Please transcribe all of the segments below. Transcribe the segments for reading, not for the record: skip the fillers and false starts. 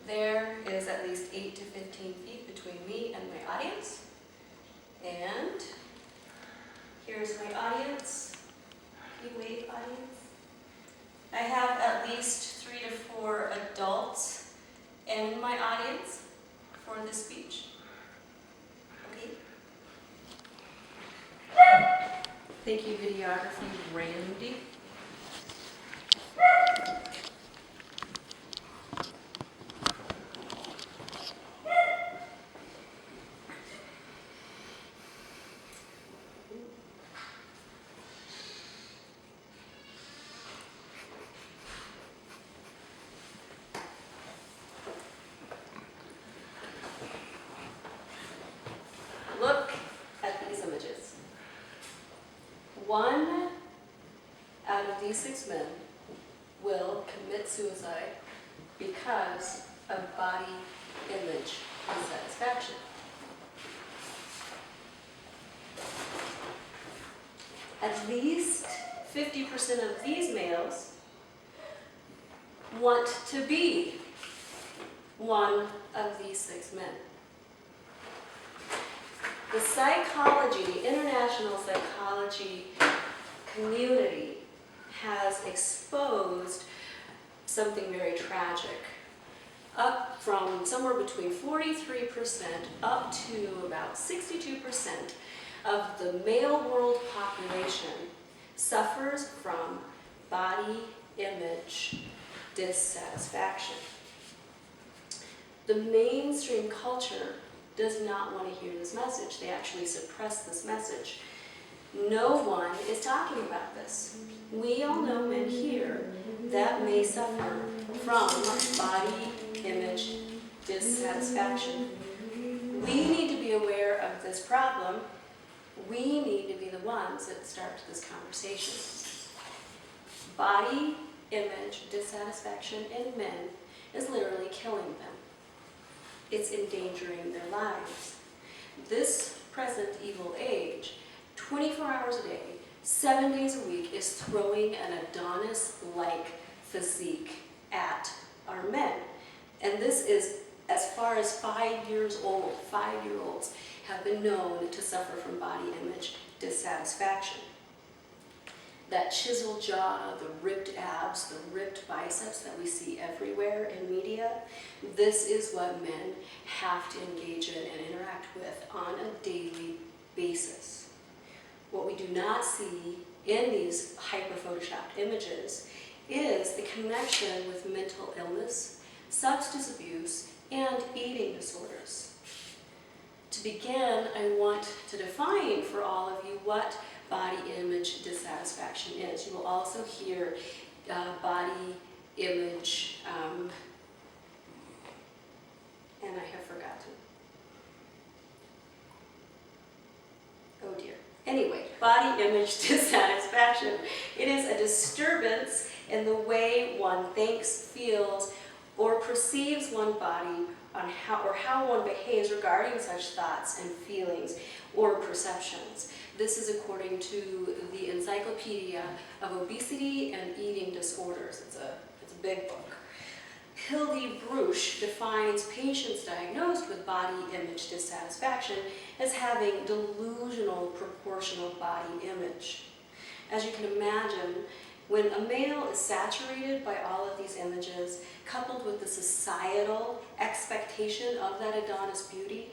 There is at least 8 to 15 feet between me and my audience. And here's my audience. Can you wave, audience? I have at least 3 to 4 adults in my audience for this speech. Okay? Thank you, videography, Randy. Look at these images. 1 out of these 6 men will commit suicide because of body image dissatisfaction. At least 50% of these males want to be one of these 6 men. The psychology, the international psychology community has exposed something very tragic. Up from somewhere between 43% up to about 62% of the male world population suffers from body image dissatisfaction. The mainstream culture does not want to hear this message. They actually suppress this message. No one is talking about this. We all know men here that may suffer from body image dissatisfaction. We need to be aware of this problem. We need to be the ones that start this conversation. Body image dissatisfaction in men is literally killing them. It's endangering their lives. This present evil age, 24 hours a day, 7 days a week, is throwing an Adonis-like physique at our men. And this is as far as 5 years old. 5-year-olds have been known to suffer from body image dissatisfaction. That chiseled jaw, the ripped abs, the ripped biceps that we see everywhere in media, this is what men have to engage in and interact with on a daily basis. What we do not see in these hyper-photoshopped images is the connection with mental illness, substance abuse, and eating disorders. To begin, I want to define for all of you what body image dissatisfaction is. You will also hear body image, and I have forgotten. Oh dear. Anyway, body image dissatisfaction. It is a disturbance in the way one thinks, feels, or perceives one body on how one behaves regarding such thoughts and feelings or perceptions. This is according to the Encyclopedia of Obesity and Eating Disorders. It's a big book. Hildy Bruch defines patients diagnosed with body image dissatisfaction as having delusional proportional body image. As you can imagine, when a male is saturated by all of these images, coupled with the societal expectation of that Adonis beauty,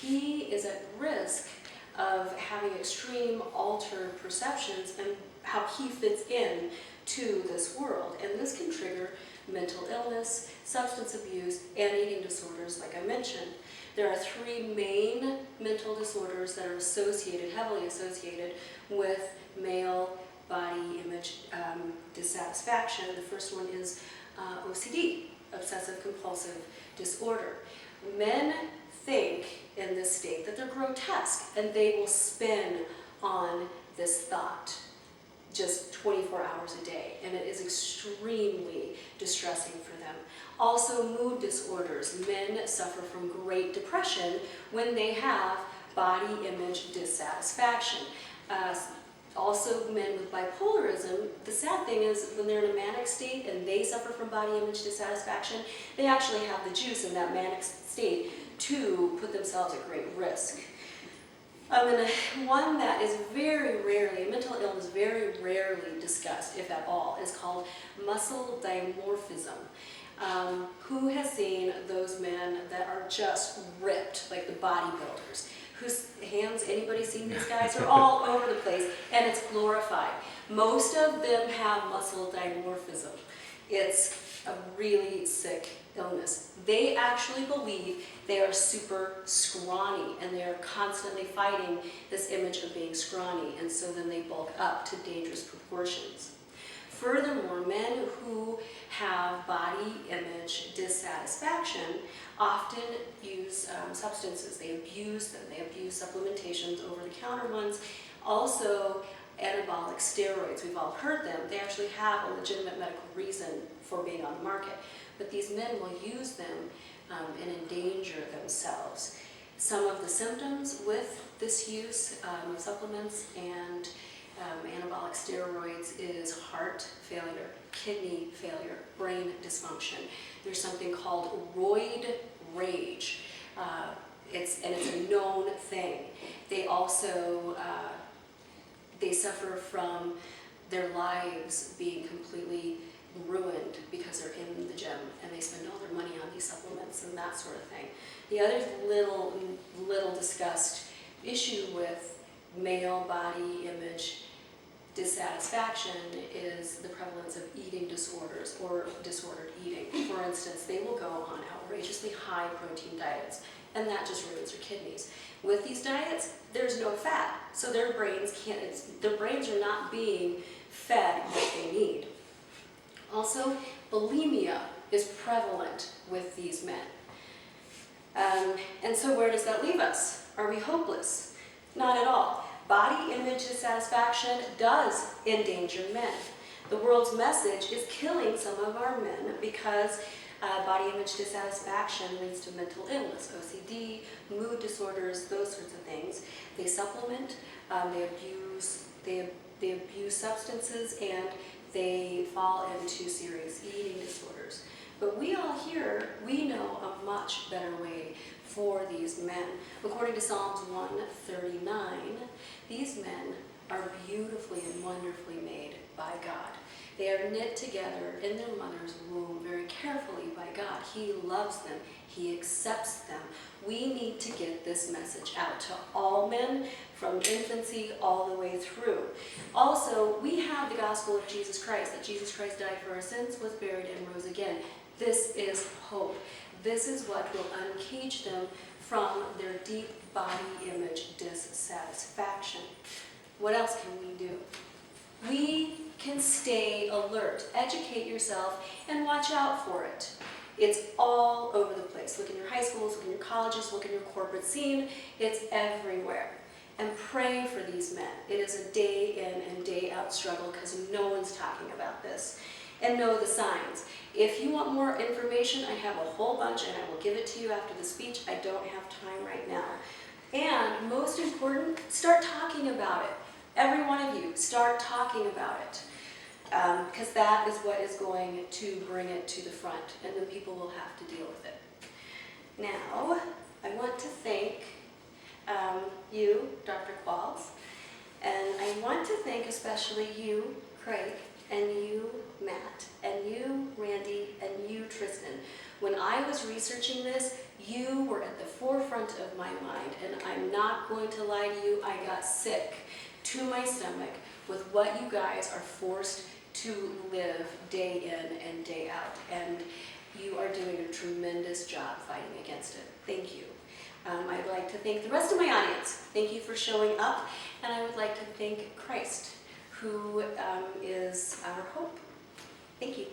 he is at risk of having extreme altered perceptions and how he fits in to this world. And this can trigger mental illness, substance abuse, and eating disorders, like I mentioned. There are 3 main mental disorders that are heavily associated with male body image dissatisfaction. The first one is OCD, obsessive compulsive disorder. Men think in this state that they're grotesque, and they will spin on this thought just 24 hours a day, and it is extremely distressing for them. Also, mood disorders. Men suffer from great depression when they have body image dissatisfaction. Also, men with bipolarism, the sad thing is when they're in a manic state and they suffer from body image dissatisfaction, they actually have the juice in that manic state to put themselves at great risk. And one that is very rarely, mental illness very rarely discussed, if at all, is called muscle dimorphism. Who has seen those men that are just ripped, like the bodybuilders? Whose hands, anybody seen these guys? They're all over the place, and it's glorified. Most of them have muscle dimorphism. It's a really sick illness. They actually believe they are super scrawny, and they are constantly fighting this image of being scrawny, and so then they bulk up to dangerous proportions. Furthermore, men who have body image dissatisfaction often use substances. They abuse them. They abuse supplementations, over-the-counter ones, also anabolic steroids. We've all heard them. They actually have a legitimate medical reason for being on the market, but these men will use them and endanger themselves. Some of the symptoms with this use of supplements and anabolic steroids is heart failure, kidney failure, brain dysfunction. There's something called roid rage. It's a known thing. They also they suffer from their lives being completely ruined because they're in the gym and they spend all their money on these supplements and that sort of thing. The other little discussed issue with male body image dissatisfaction is the prevalence of eating disorders or disordered eating. For instance, they will go on outrageously high protein diets, and that just ruins their kidneys. With these diets, there's no fat, so their brains are not being fed what they need. Also, bulimia is prevalent with these men. And so where does that leave us? Are we hopeless? Not at all. Body image dissatisfaction does endanger men. The world's message is killing some of our men because body image dissatisfaction leads to mental illness, OCD, mood disorders, those sorts of things. They supplement, they abuse substances, and they fall into serious eating disorders. But we all here, we know a much better way for these men. According to Psalms 139, these men are beautifully and wonderfully made by God. They are knit together in their mother's womb very carefully by God. He loves them. He accepts them. We need to get this message out to all men from infancy all the way through. Also, we have the gospel of Jesus Christ, that Jesus Christ died for our sins, was buried, and rose again. This is hope. This is what will uncage them from their deep body image dissatisfaction. What else can we do? We can stay alert. Educate yourself and watch out for it. It's all over the place. Look in your high schools, look in your colleges, look in your corporate scene. It's everywhere. And pray for these men. It is a day in and day out struggle because no one's talking about this. And know the signs. If you want more information, I have a whole bunch and I will give it to you after the speech. I don't have time right now. And most important, start talking about it. Every one of you, start talking about it. Because that is what is going to bring it to the front, and then people will have to deal with it. Now, I want to thank you, Dr. Qualls, and I want to thank especially you, Craig, and you, Matt, and you, Randy, and you, Tristan. When I was researching this, you were at the forefront of my mind, and I'm not going to lie to you, I got sick to my stomach with what you guys are forced to live day in and day out, and you are doing a tremendous job fighting against it. Thank you. I'd like to thank the rest of my audience. Thank you for showing up, and I would like to thank Christ, who is our hope. Thank you.